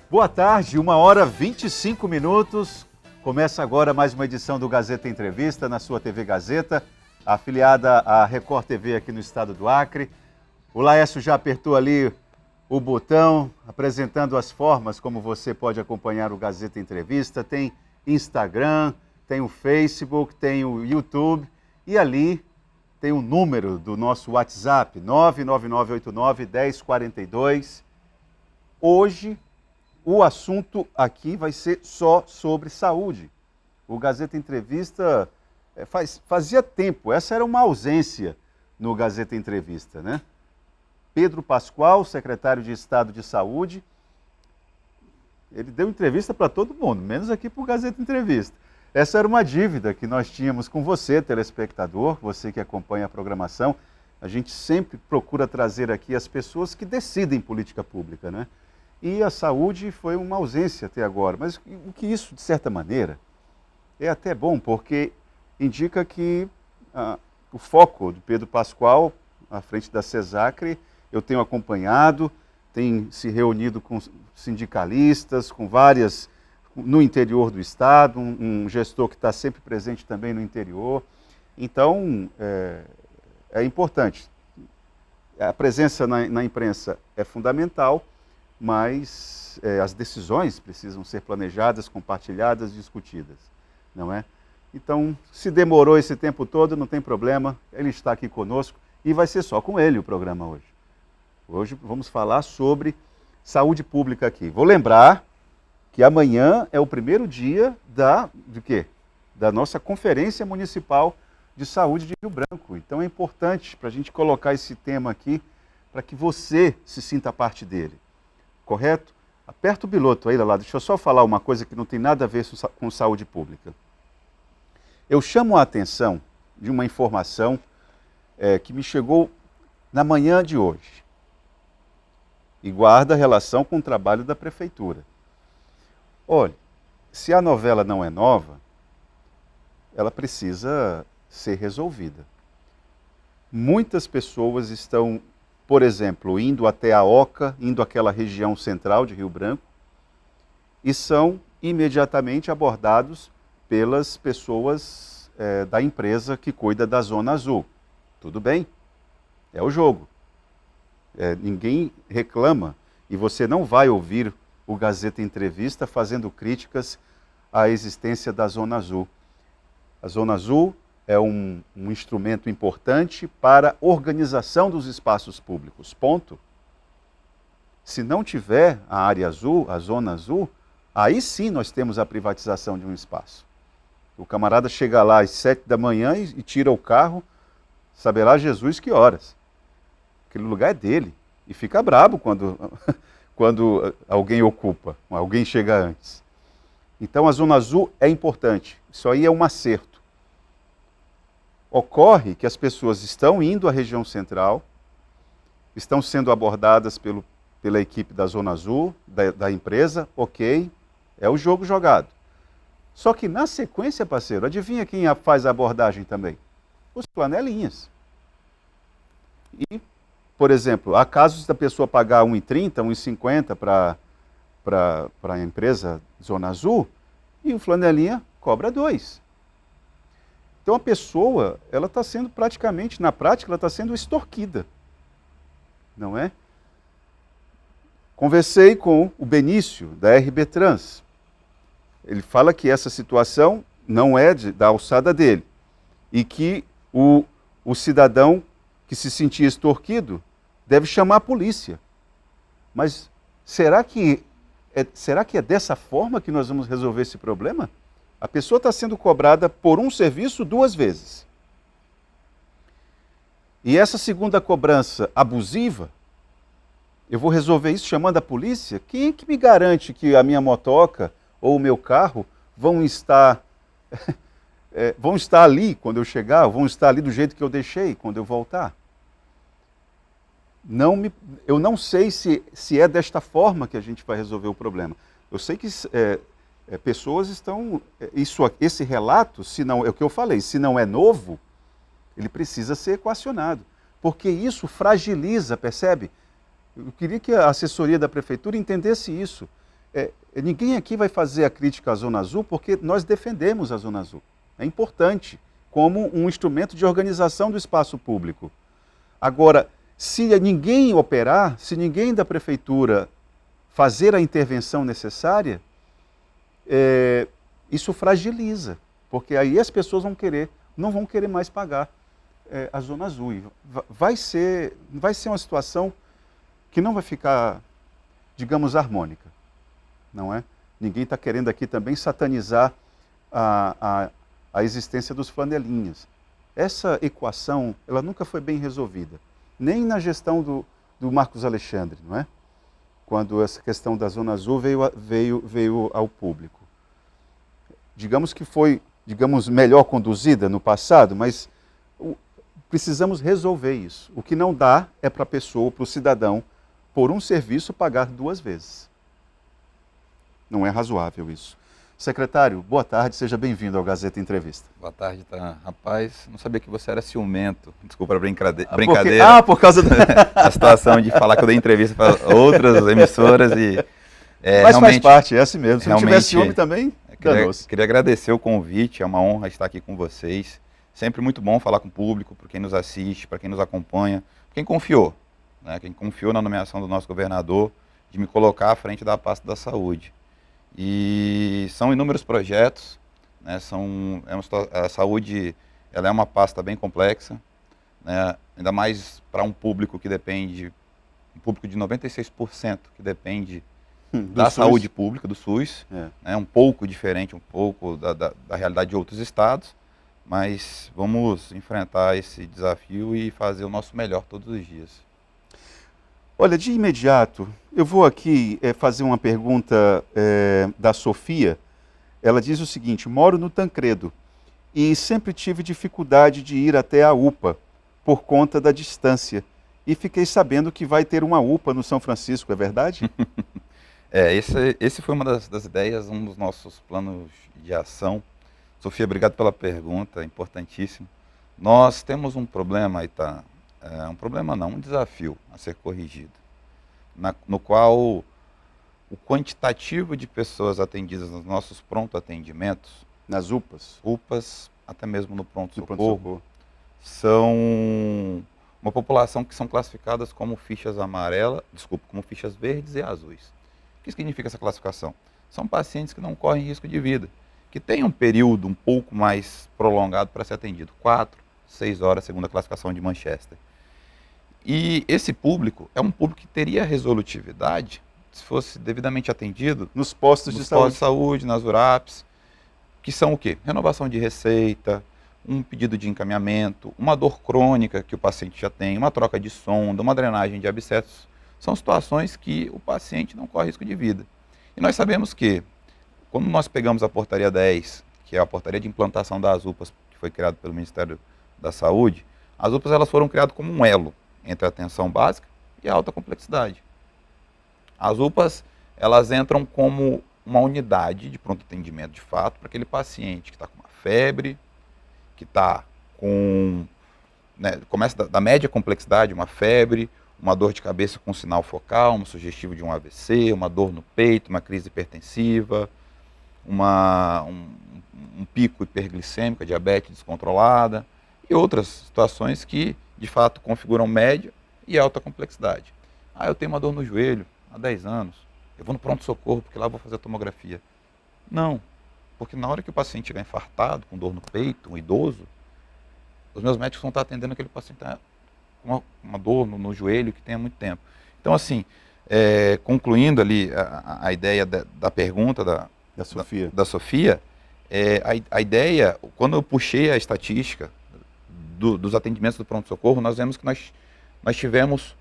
Boa tarde, 1h25. Começa agora mais uma edição do Gazeta Entrevista na sua TV Gazeta, afiliada à Record TV aqui no estado do Acre. O Laércio já apertou ali o botão, apresentando as formas como você pode acompanhar o Gazeta Entrevista. Tem Instagram, tem o Facebook, tem o YouTube e ali tem o número do nosso WhatsApp, 99989-1042. Hoje, o assunto aqui vai ser só sobre saúde. O Gazeta Entrevista fazia tempo, essa era uma ausência no Gazeta Entrevista, né? Pedro Pascoal, secretário de Estado de Saúde, ele deu entrevista para todo mundo, menos aqui para o Gazeta Entrevista. Essa era uma dívida que nós tínhamos com você, telespectador, você que acompanha a programação. A gente sempre procura trazer aqui as pessoas que decidem política pública, né? E a saúde foi uma ausência até agora, mas o que isso, de certa maneira, é até bom, porque indica que o foco do Pedro Pascoal, à frente da CESACRE, eu tenho acompanhado, tem se reunido com sindicalistas, com várias, no interior do estado, um gestor que está sempre presente também no interior. Então, é importante. A presença na imprensa é fundamental, mas as decisões precisam ser planejadas, compartilhadas, discutidas, não é? Então, se demorou esse tempo todo, não tem problema, ele está aqui conosco e vai ser só com ele o programa hoje. Hoje vamos falar sobre saúde pública aqui. Vou lembrar que amanhã é o primeiro dia da nossa Conferência Municipal de Saúde de Rio Branco. Então é importante para a gente colocar esse tema aqui para que você se sinta parte dele. Correto? Aperta o piloto aí, lá. Deixa eu só falar uma coisa que não tem nada a ver com saúde pública. Eu chamo a atenção de uma informação que me chegou na manhã de hoje e guarda relação com o trabalho da Prefeitura. Olha, se a novela não é nova, ela precisa ser resolvida. Muitas pessoas estão, por exemplo, indo até a Oca, indo àquela região central de Rio Branco, e são imediatamente abordados pelas pessoas da empresa que cuida da Zona Azul. Tudo bem, é o jogo. Ninguém reclama e você não vai ouvir o Gazeta Entrevista fazendo críticas à existência da Zona Azul. A Zona Azul é um instrumento importante para a organização dos espaços públicos, ponto. Se não tiver a área azul, a Zona Azul, aí sim nós temos a privatização de um espaço. O camarada chega lá às 7 da manhã e tira o carro, saberá Jesus que horas. Aquele lugar é dele e fica brabo quando alguém ocupa, alguém chega antes. Então a Zona Azul é importante, isso aí é um acerto. Ocorre que as pessoas estão indo à região central, estão sendo abordadas pela equipe da Zona Azul, da empresa, ok, é o jogo jogado. Só que na sequência, parceiro, adivinha quem faz a abordagem também? Os flanelinhas. E, por exemplo, há casos da pessoa pagar R$ 1,30, R$ 1,50 para a empresa Zona Azul e o flanelinha cobra 2. Então a pessoa, ela está sendo praticamente, na prática, ela está sendo extorquida, não é? Conversei com o Benício, da RB Trans. Ele fala que essa situação não é da alçada dele e que o cidadão que se sentia extorquido deve chamar a polícia. Mas será que é dessa forma que nós vamos resolver esse problema? A pessoa está sendo cobrada por um serviço 2 vezes. E essa segunda cobrança abusiva, eu vou resolver isso chamando a polícia? Quem é que me garante que a minha motoca ou o meu carro vão estar ali quando eu chegar, vão estar ali do jeito que eu deixei quando eu voltar? Eu não sei se é desta forma que a gente vai resolver o problema. Eu sei que pessoas estão... esse relato, se não, é o que eu falei, se não é novo, ele precisa ser equacionado. Porque isso fragiliza, percebe? Eu queria que a assessoria da prefeitura entendesse isso. Ninguém aqui vai fazer a crítica à Zona Azul porque nós defendemos a Zona Azul. É importante como um instrumento de organização do espaço público. Agora, se ninguém operar, se ninguém da prefeitura fazer a intervenção necessária, isso fragiliza, porque aí as pessoas não vão querer mais pagar a Zona Azul. E vai ser uma situação que não vai ficar, digamos, harmônica, não é? Ninguém está querendo aqui também satanizar a existência dos flanelinhas. Essa equação, ela nunca foi bem resolvida, nem na gestão do Marcos Alexandre, não é? Quando essa questão da Zona Azul veio ao público. Digamos que foi, melhor conduzida no passado, mas precisamos resolver isso. O que não dá é para a pessoa, para o cidadão, por um serviço, pagar 2 vezes. Não é razoável isso. Secretário, boa tarde, seja bem-vindo ao Gazeta Entrevista. Boa tarde, tá? Rapaz, não sabia que você era ciumento. Desculpa a brincadeira. Por causa a situação de falar que eu dei entrevista para outras emissoras e... Mas faz parte, é assim mesmo. Se não tivesse ciúme também, queria agradecer o convite, é uma honra estar aqui com vocês. Sempre muito bom falar com o público, para quem nos assiste, para quem nos acompanha, quem confiou, né? Quem confiou na nomeação do nosso governador, de me colocar à frente da pasta da saúde. E são inúmeros projetos, né? A saúde, ela é uma pasta bem complexa, né? Ainda mais para um público que depende, um público de 96% que depende da saúde pública, do SUS, né? Um pouco diferente, da realidade de outros estados, mas vamos enfrentar esse desafio e fazer o nosso melhor todos os dias. Olha, de imediato, eu vou aqui fazer uma pergunta da Sofia. Ela diz o seguinte: moro no Tancredo e sempre tive dificuldade de ir até a UPA por conta da distância. E fiquei sabendo que vai ter uma UPA no São Francisco, é verdade? Esse foi uma das ideias, um dos nossos planos de ação. Sofia, obrigado pela pergunta, importantíssimo. Nós temos um problema, Itá. Um desafio a ser corrigido, no qual o quantitativo de pessoas atendidas nos nossos pronto-atendimentos, nas UPAs, até mesmo no pronto-socorro, são uma população que são classificadas como como fichas verdes e azuis. O que significa essa classificação? São pacientes que não correm risco de vida, que têm um período um pouco mais prolongado para ser atendido, 4, 6 horas, segundo a classificação de Manchester. E esse público é um público que teria resolutividade se fosse devidamente atendido nos postos de saúde, nas URAPs, que são o quê? Renovação de receita, um pedido de encaminhamento, uma dor crônica que o paciente já tem, uma troca de sonda, uma drenagem de abscessos. São situações que o paciente não corre risco de vida. E nós sabemos que, quando nós pegamos a portaria 10, que é a portaria de implantação das UPAs, que foi criada pelo Ministério da Saúde, as UPAs elas foram criadas como um elo entre a atenção básica e a alta complexidade. As UPAs, elas entram como uma unidade de pronto atendimento de fato para aquele paciente que está com uma febre, que está com, começa da média complexidade, uma febre, uma dor de cabeça com sinal focal, um sugestivo de um AVC, uma dor no peito, uma crise hipertensiva, um pico hiperglicêmico, diabetes descontrolada e outras situações que de fato configuram média e alta complexidade. Eu tenho uma dor no joelho há 10 anos, eu vou no pronto-socorro porque lá eu vou fazer a tomografia. Não, porque na hora que o paciente estiver infartado, com dor no peito, um idoso, os meus médicos vão estar atendendo aquele paciente com uma dor no joelho que tem há muito tempo. Então, assim, concluindo ali a ideia da pergunta da Sofia, a ideia, quando eu puxei a estatística dos atendimentos do pronto-socorro, nós vemos que nós tivemos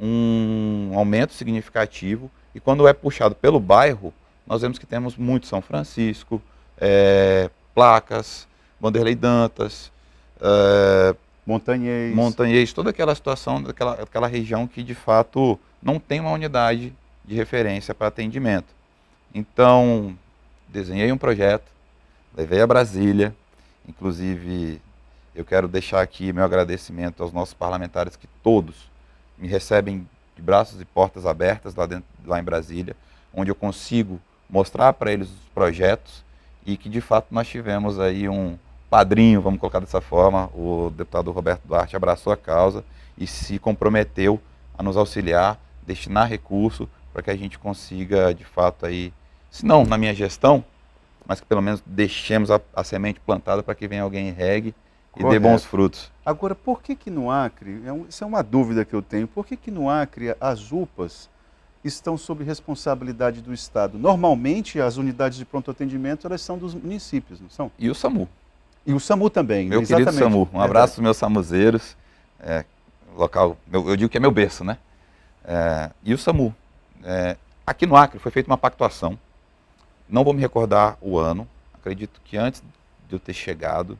um aumento significativo, e quando é puxado pelo bairro, nós vemos que temos muito São Francisco, Placas, Vanderlei Dantas, Montanhês, toda aquela situação daquela região que de fato não tem uma unidade de referência para atendimento. Então, desenhei um projeto, levei a Brasília, inclusive eu quero deixar aqui meu agradecimento aos nossos parlamentares que todos me recebem de braços e portas abertas lá em Brasília. onde eu consigo mostrar para eles os projetos e que de fato nós tivemos aí um padrinho, vamos colocar dessa forma, o deputado Roberto Duarte abraçou a causa e se comprometeu a nos auxiliar, destinar recurso para que a gente consiga de fato aí, se não na minha gestão, mas que pelo menos deixemos a semente plantada para que venha alguém e regue e dê bons frutos. Agora, por que no Acre, isso é uma dúvida que eu tenho, por que no Acre as UPAs estão sob responsabilidade do Estado? Normalmente as unidades de pronto atendimento elas são dos municípios, não são? E o SAMU. E o SAMU também, meu exatamente. Querido SAMU, um abraço aos meus samuzeiros, local, eu digo que é meu berço, né? E o SAMU. Aqui no Acre foi feita uma pactuação, não vou me recordar o ano, acredito que antes de eu ter chegado,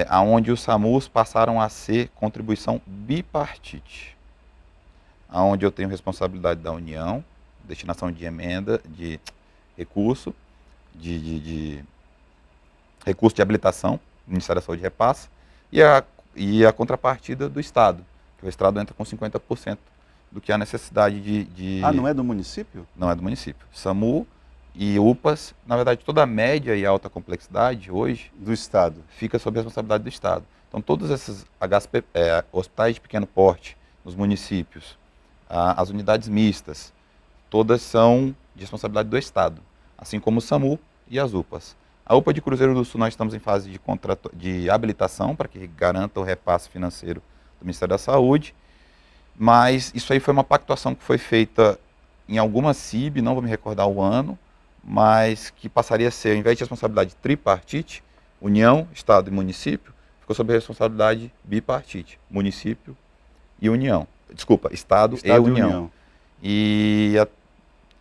aonde os SAMUs passaram a ser contribuição bipartite, aonde eu tenho responsabilidade da União, destinação de emenda, de recurso, de recurso de habilitação, o Ministério da Saúde repassa, e a contrapartida do Estado, que o Estado entra com 50% do que há necessidade de... Ah, não é do município? Não é do município. SAMU e UPAs, na verdade, toda a média e alta complexidade hoje... Do Estado. Fica sob a responsabilidade do Estado. Então, todos esses hospitais de pequeno porte nos municípios, as unidades mistas, todas são de responsabilidade do Estado, assim como o SAMU e as UPAs. A UPA de Cruzeiro do Sul, nós estamos em fase de habilitação para que garanta o repasse financeiro do Ministério da Saúde, mas isso aí foi uma pactuação que foi feita em alguma CIB, não vou me recordar o ano, mas que passaria a ser, ao invés de responsabilidade tripartite, União, Estado e município, ficou sob responsabilidade bipartite, município e União. Desculpa, Estado e União. E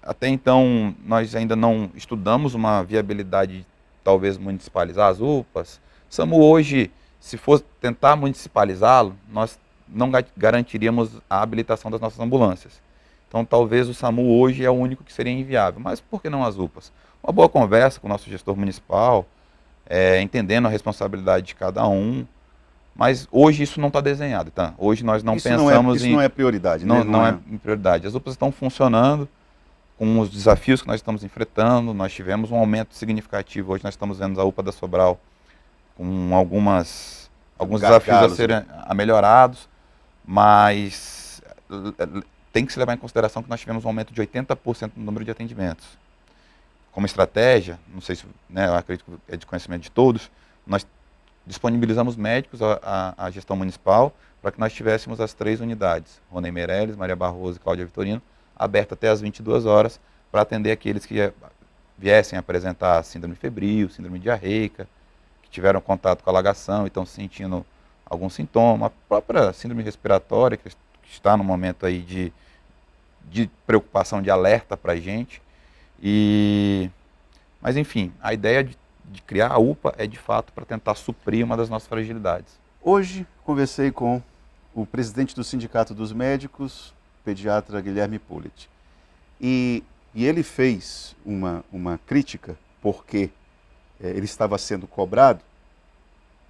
até então nós ainda não estudamos uma viabilidade, talvez municipalizar as UPAs. SAMU hoje, se for tentar municipalizá-lo, nós não garantiríamos a habilitação das nossas ambulâncias. Então talvez o SAMU hoje é o único que seria inviável, mas por que não as UPAs? Uma boa conversa com o nosso gestor municipal, entendendo a responsabilidade de cada um, mas hoje isso não está desenhado, tá? Hoje nós não pensamos isso não é prioridade, não, né? Não é prioridade. As UPAs estão funcionando com os desafios que nós estamos enfrentando, nós tivemos um aumento significativo, hoje nós estamos vendo a UPA da Sobral com alguns desafios a serem melhorados, mas tem que se levar em consideração que nós tivemos um aumento de 80% no número de atendimentos. Como estratégia, não sei se, eu acredito que é de conhecimento de todos, nós disponibilizamos médicos à gestão municipal para que nós tivéssemos as 3 unidades, Rony Meirelles, Maria Barroso e Cláudia Vitorino, aberta até às 22 horas para atender aqueles que viessem apresentar síndrome febril, síndrome diarreica, que tiveram contato com a alagação e estão sentindo algum sintoma, a própria síndrome respiratória, que está no momento aí de preocupação, de alerta para a gente. Mas enfim, a ideia de criar a UPA é de fato para tentar suprir uma das nossas fragilidades. Hoje conversei com o presidente do Sindicato dos Médicos, pediatra Guilherme Pulit. E ele fez uma crítica porque ele estava sendo cobrado.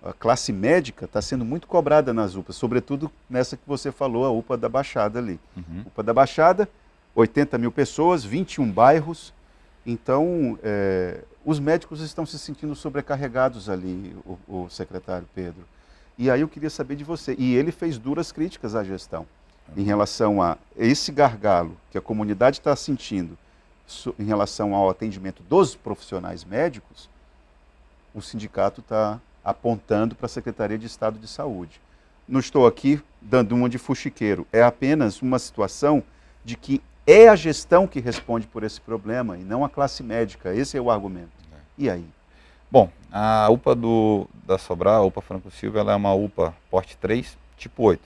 A classe médica está sendo muito cobrada nas UPAs, sobretudo nessa que você falou, a UPA da Baixada ali. Uhum. UPA da Baixada, 80 mil pessoas, 21 bairros. Então, os médicos estão se sentindo sobrecarregados ali, o secretário Pedro. E aí eu queria saber de você. E ele fez duras críticas à gestão em relação a esse gargalo que a comunidade está sentindo em relação ao atendimento dos profissionais médicos. O sindicato está apontando para a Secretaria de Estado de Saúde. Não estou aqui dando uma de fuxiqueiro, é apenas uma situação de que é a gestão que responde por esse problema e não a classe médica, esse é o argumento. E aí? Bom, a UPA da Sobral, a UPA Franco Silva, ela é uma UPA porte 3, tipo 8,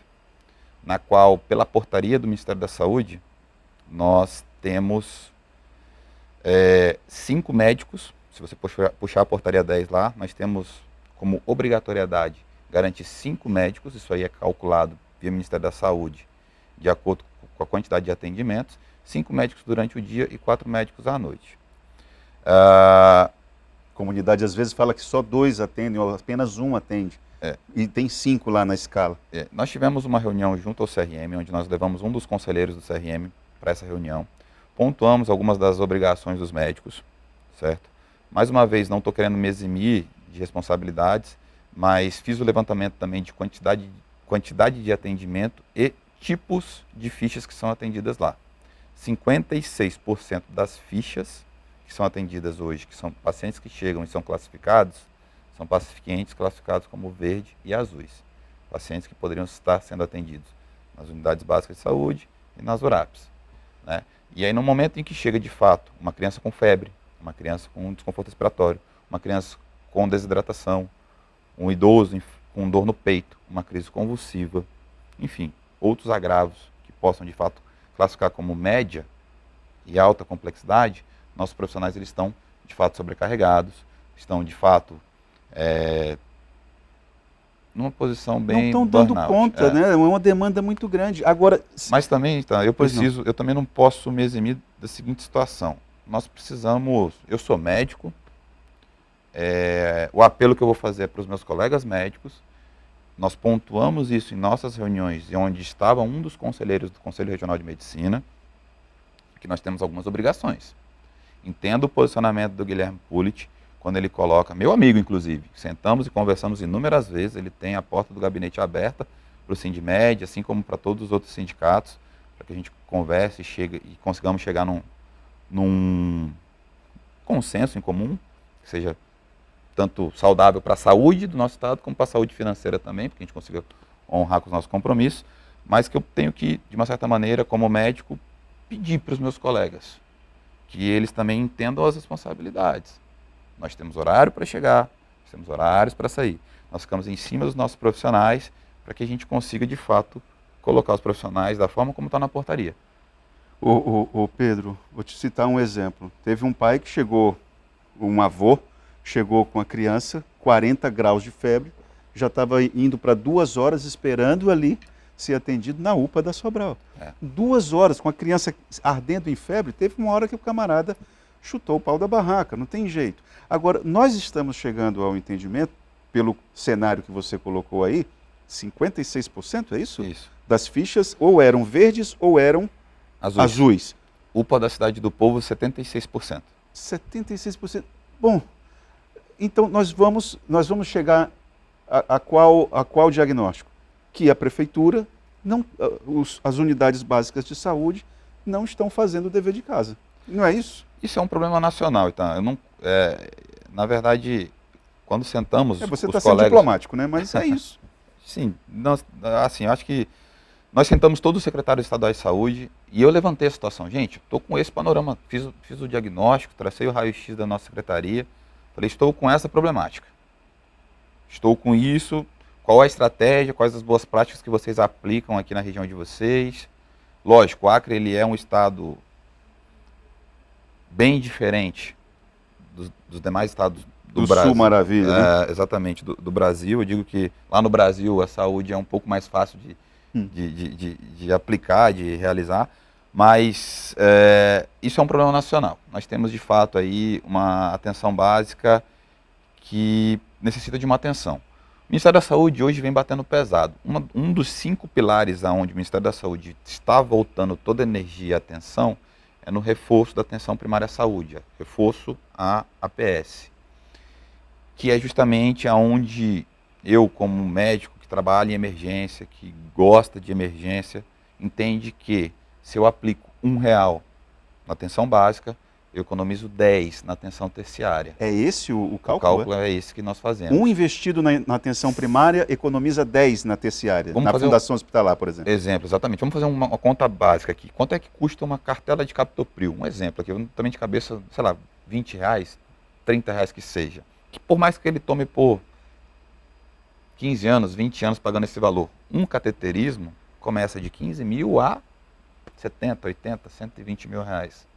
na qual, pela portaria do Ministério da Saúde, nós temos 5 médicos. Se você puxar a portaria 10 lá, nós temos como obrigatoriedade garantir 5 médicos, isso aí é calculado via Ministério da Saúde, de acordo com a quantidade de atendimentos, 5 médicos durante o dia e 4 médicos à noite. A comunidade às vezes fala que só 2 atendem, ou apenas 1 atende, e tem 5 lá na escala. Nós tivemos uma reunião junto ao CRM, onde nós levamos um dos conselheiros do CRM para essa reunião, pontuamos algumas das obrigações dos médicos, certo? Mais uma vez, não estou querendo me eximir de responsabilidades, mas fiz o levantamento também de quantidade de atendimento e tipos de fichas que são atendidas lá. 56% das fichas que são atendidas hoje, que são pacientes que chegam e são classificados, são pacientes classificados como verde e azuis. Pacientes que poderiam estar sendo atendidos nas unidades básicas de saúde e nas URAPs, né? E aí, no momento em que chega de fato uma criança com febre, uma criança com desconforto respiratório, uma criança com desidratação, um idoso com dor no peito, uma crise convulsiva, enfim, outros agravos que possam de fato classificar como média e alta complexidade, nossos profissionais eles estão de fato sobrecarregados, estão de fato numa posição bem não estão dando burnout, conta, né? É uma demanda muito grande. Agora, mas também, tá, eu também não posso me eximir da seguinte situação. Nós precisamos, eu sou médico, o apelo que eu vou fazer é para os meus colegas médicos, nós pontuamos isso em nossas reuniões, onde estava um dos conselheiros do Conselho Regional de Medicina, que nós temos algumas obrigações. Entendo o posicionamento do Guilherme Pulit, quando ele coloca, meu amigo inclusive, sentamos e conversamos inúmeras vezes, ele tem a porta do gabinete aberta para o Sindmed, assim como para todos os outros sindicatos, para que a gente converse e consigamos chegar num consenso em comum, que seja tanto saudável para a saúde do nosso Estado, como para a saúde financeira também, porque a gente consiga honrar com os nossos compromissos, mas que eu tenho que, de uma certa maneira, como médico, pedir para os meus colegas que eles também entendam as responsabilidades. Nós temos horário para chegar, nós temos horários para sair. Nós ficamos em cima dos nossos profissionais para que a gente consiga, de fato, colocar os profissionais da forma como está na portaria. Ô Pedro, vou te citar um exemplo. Teve um pai que chegou, um avô, chegou com a criança, 40 graus de febre, já estava indo para 2 horas esperando ali ser atendido na UPA da Sobral. 2 horas, com a criança ardendo em febre, teve uma hora que o camarada chutou o pau da barraca, não tem jeito. Agora, nós estamos chegando ao entendimento, pelo cenário que você colocou aí, 56%, é isso? Isso. Das fichas ou eram verdes ou eram azuis. UPA da Cidade do Povo, 76%. 76%. Bom, então nós vamos chegar a qual diagnóstico? Que a prefeitura, as unidades básicas de saúde não estão fazendo o dever de casa. Não é isso? Isso é um problema nacional, então. Eu não, na verdade, quando sentamos você os está sendo colegas... diplomático, né? Mas é isso. Sim, assim, eu acho que nós sentamos todos os secretários estaduais de saúde e eu levantei a situação. Gente, estou com esse panorama, fiz o diagnóstico, tracei o raio-x da nossa secretaria, falei, estou com essa problemática. Estou com isso, qual a estratégia, quais as boas práticas que vocês aplicam aqui na região de vocês. Lógico, o Acre ele é um estado bem diferente dos demais estados do Brasil. Sul Maravilha, né? Exatamente, do Brasil. Eu digo que lá no Brasil a saúde é um pouco mais fácil de aplicar, de realizar, mas isso é um problema nacional. Nós temos de fato aí uma atenção básica que necessita de uma atenção. O Ministério da Saúde hoje vem batendo pesado. Um dos 5 pilares aonde o Ministério da Saúde está voltando toda a energia e atenção é no reforço da atenção primária à saúde, reforço à APS, que é justamente aonde eu, como médico que trabalha em emergência, que gosta de emergência, entende que se eu aplico R$1 na atenção básica, eu economizo 10 na atenção terciária. É esse o cálculo? O cálculo é esse que nós fazemos. Um investido na atenção primária economiza 10 na terciária, na fundação hospitalar, por exemplo. Exemplo, exatamente. Vamos fazer uma conta básica aqui. Quanto é que custa uma cartela de captopril? Um exemplo aqui, eu também de cabeça, sei lá, R$20, R$30 que seja. Que por mais que ele tome por 15 anos, 20 anos pagando esse valor, um cateterismo começa de 15 mil a 70, 80, 120 mil reais,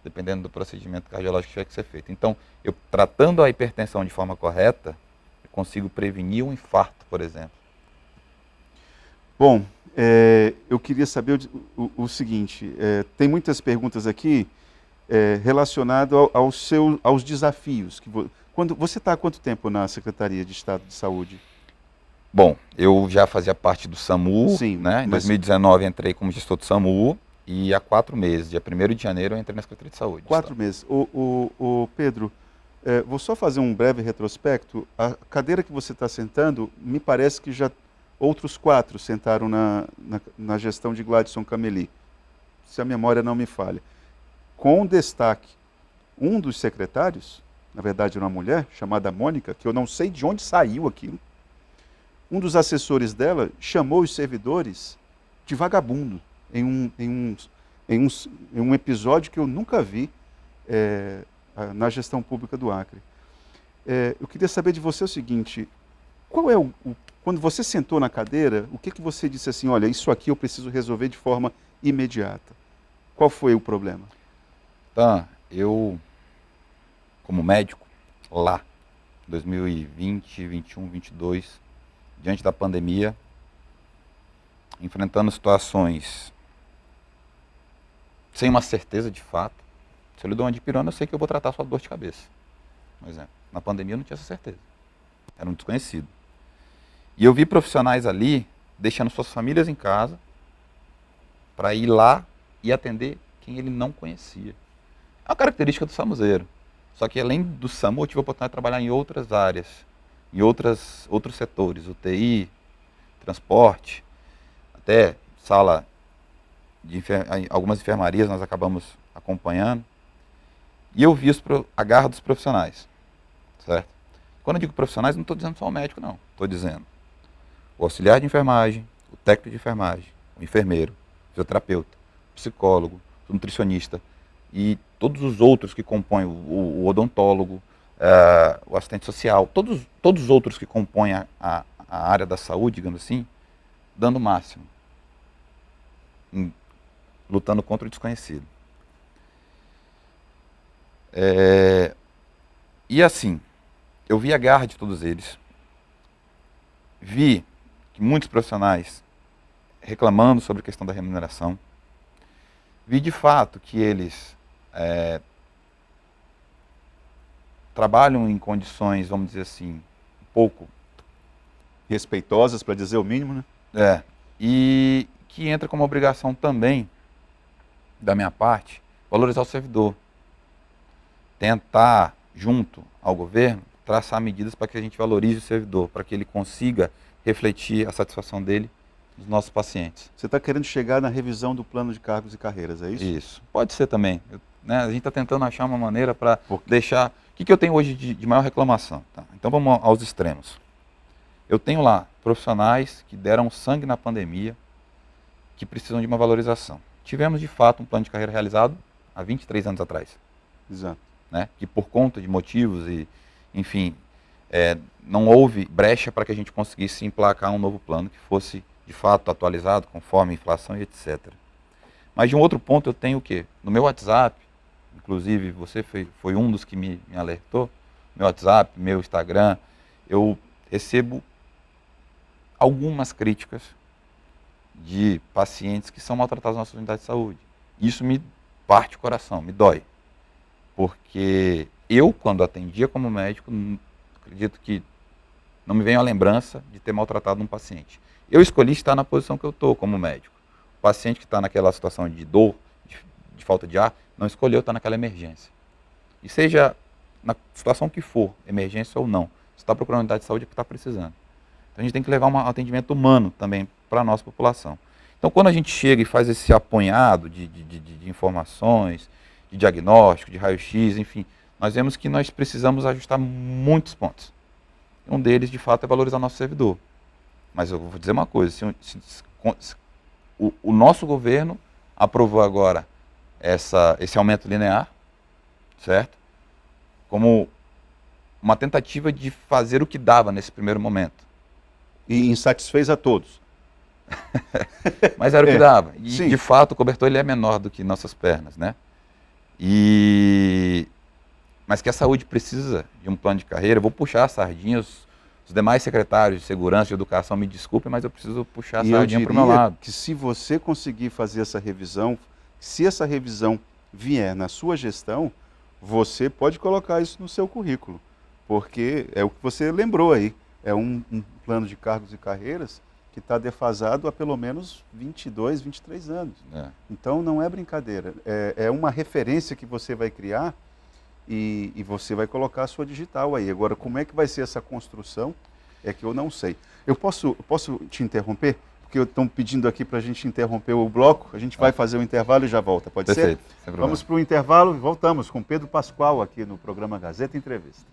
dependendo do procedimento cardiológico que tiver que ser feito. Então, eu tratando a hipertensão de forma correta, eu consigo prevenir um infarto, por exemplo. Bom, eu queria saber o seguinte, tem muitas perguntas aqui relacionadas aos desafios. Você está há quanto tempo na Secretaria de Estado de Saúde? Bom, eu já fazia parte do SAMU, sim, né? Em 2019 entrei como gestor do SAMU, E há 4 meses, dia 1º de janeiro, eu entrei na Secretaria de Saúde. 4 meses. O Pedro, vou só fazer um breve retrospecto. A cadeira que você está sentando, me parece que já outros 4 sentaram na gestão de Gladson Cameli, se a memória não me falha. Com destaque, um dos secretários, na verdade era uma mulher, chamada Mônica, que eu não sei de onde saiu aquilo, um dos assessores dela chamou os servidores de vagabundo, em um episódio que eu nunca vi na gestão pública do Acre. Eu queria saber de você o seguinte, qual é quando você sentou na cadeira, o que você disse assim, olha, isso aqui eu preciso resolver de forma imediata? Qual foi o problema? Então, eu, como médico, lá, 2020, 21, 22, diante da pandemia, enfrentando situações sem uma certeza de fato. Se eu lhe dou uma dipirona, eu sei que eu vou tratar a sua dor de cabeça. Por exemplo, na pandemia eu não tinha essa certeza. Era um desconhecido. E eu vi profissionais ali deixando suas famílias em casa para ir lá e atender quem ele não conhecia. É uma característica do SAMUzeiro. Só que além do SAMU, eu tive a oportunidade de trabalhar em outras áreas, em outros setores, UTI, transporte, até sala de algumas enfermarias nós acabamos acompanhando. E eu vi a garra dos profissionais, certo? Quando eu digo profissionais, não estou dizendo só o médico, não. Estou dizendo o auxiliar de enfermagem, o técnico de enfermagem, o enfermeiro, o fisioterapeuta, o psicólogo, o nutricionista e todos os outros que compõem, o odontólogo, o assistente social, todos os outros que compõem a área da saúde, digamos assim, dando o máximo, lutando contra o desconhecido. E assim, eu vi a garra de todos eles, vi que muitos profissionais reclamando sobre a questão da remuneração, vi de fato que eles trabalham em condições, vamos dizer assim, um pouco respeitosas, para dizer o mínimo, né? E que entra como obrigação também, da minha parte, valorizar o servidor. Tentar, junto ao governo, traçar medidas para que a gente valorize o servidor, para que ele consiga refletir a satisfação dele dos nossos pacientes. Você está querendo chegar na revisão do plano de cargos e carreiras, é isso? Isso. Pode ser também. A gente está tentando achar uma maneira para deixar... O que eu tenho hoje de maior reclamação? Tá? Então vamos aos extremos. Eu tenho lá profissionais que deram sangue na pandemia, que precisam de uma valorização. Tivemos, de fato, um plano de carreira realizado há 23 anos atrás. Exato. Né? Que por conta de motivos e, enfim, não houve brecha para que a gente conseguisse emplacar um novo plano que fosse, de fato, atualizado conforme a inflação e etc. Mas de um outro ponto eu tenho o quê? No meu WhatsApp, inclusive você foi um dos que me alertou, meu WhatsApp, meu Instagram, eu recebo algumas críticas de pacientes que são maltratados nas nossas unidades de saúde. Isso me parte o coração, me dói. Porque eu, quando atendia como médico, acredito que não me vem a lembrança de ter maltratado um paciente. Eu escolhi estar na posição que eu estou como médico. O paciente que está naquela situação de dor, de falta de ar, não escolheu estar naquela emergência. E seja na situação que for, emergência ou não, se está procurando unidade de saúde é porque está precisando. Então a gente tem que levar um atendimento humano também para a nossa população. Então quando a gente chega e faz esse apanhado de informações, de diagnóstico, de raio-x, enfim, nós vemos que nós precisamos ajustar muitos pontos. Um deles, de fato, é valorizar o nosso servidor. Mas eu vou dizer uma coisa, o nosso governo aprovou agora esse aumento linear, certo? Como uma tentativa de fazer o que dava nesse primeiro momento. E insatisfez a todos. Mas era o que dava. E, sim. De fato, o cobertor ele é menor do que nossas pernas, né? Mas que a saúde precisa de um plano de carreira. Eu vou puxar a sardinha, os demais secretários de segurança e educação me desculpem, mas eu preciso puxar a sardinha para o meu lado. Que se você conseguir fazer essa revisão, se essa revisão vier na sua gestão, você pode colocar isso no seu currículo, porque é o que você lembrou aí, é um plano de cargos e carreiras que está defasado há pelo menos 22, 23 anos. Então não é brincadeira, é uma referência que você vai criar e você vai colocar a sua digital aí. Agora, como é que vai ser essa construção é que eu não sei. Eu posso te interromper? Porque estão pedindo aqui para a gente interromper o bloco, a gente vai fazer o intervalo e já volta, pode Perfeito, ser? sem problema. Vamos para o intervalo e voltamos com Pedro Pascoal aqui no programa Gazeta Entrevista.